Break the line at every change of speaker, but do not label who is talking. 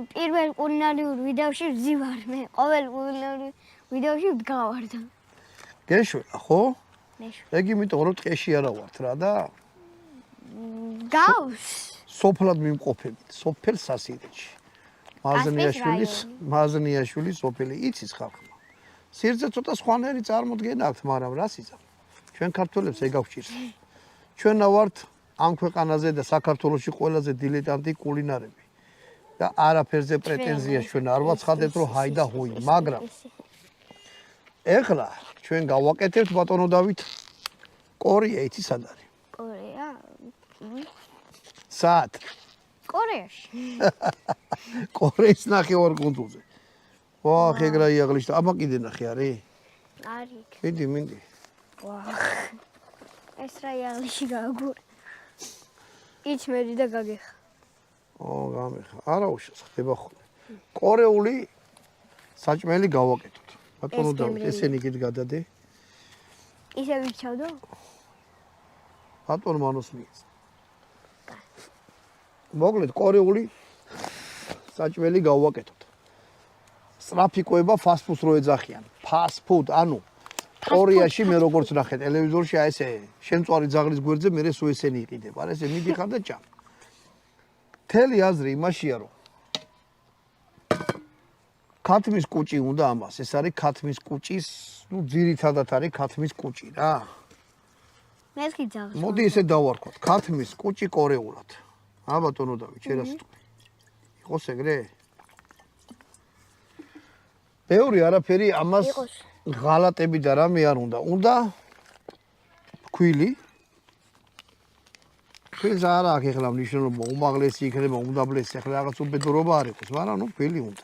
პირველ კულინარიულ ვიდეოში ვზივარ მე. ყოველ კულინარიულ ვიდეოში ვდგავარ და.
გეშველა, ხო?
მეშვი.
ეგ იმიტომ რომ ტყეში არა ვართ რა და
გავს.
სოფლად მიმყოფებით, სოფელ სასირეთში. მაზნიაშვილის სოფელი იცის ხალხმა. სირძე ცოტა სხვანაირი წარმოდგენა აქვს, მაგრამ რას იცავ? ჩვენ ქართველებს ეგ გვჭირს. ჩვენ ვართ ამ ქვეყანაზე და საქართველოში ყველაზე დილეტანტი კულინარები. და არაფერზე პრეტენზია ჩვენ არ ვაცხადებთ რომ ჰაი და ჰუი, მაგრამ ეხლა ჩვენ გავაკეთებთ ბატონო დავით კორეა იცი სად არის?
კორეა?
სად?
კორეაში.
კორეის ნახევარკუნძულზე. ვა, ხეგრა იაღლიშ და აბა კიდე ნახე არის?
არის.
მინდი.
ვა. ეს რა იაღლიში გააგურე. იჩმედი და გაგეხა.
გამეხა. არა უშავს ხდება ხოლმე. კორეული საჭმელი გავაკეთოთ. ბატონო დავით, ესენი კიდე გადადე.
ისე ვიჩავდო?
ბატონო მანოს მიეც. მოკლედ კორეული საჭმელი გავაკეთოთ. სტრაფიკოება ფასტფუდს რო ეძახიან. ფასტფუდ, ანუ კორეაში მე როგორც ნახე ტელევიზორში აი ესე შემწვარი ძაღლის გვერდზე მე სულ ესენი იყიდება. არა ესე მიდიხარ და ჭამ. მთელი აზრი იმაშია რომ ქათმის კუჭი უნდა ამას. ეს არის ქათმის კუჭის, ну ძირითადად არის ქათმის კუჭი რა.
მე კი ძაღლს.
მოდი ესე დავარქვათ. ქათმის კუჭი კორეულად. ბატონო დავით, შენ რას თქვი? იყოს ეგრე? ბევრი არაფერი ამას ღალატები და რამე არ უნდა. უნდა ფქვილი. ფქვილს არა აქვს ეხლა მნიშვნელობა, უმაღლესი იქნება, უმდაბლესი, ეხლა რაღაც უბედურობა არ იყოს, მაგრამ ნუ ფქვილი უნდა.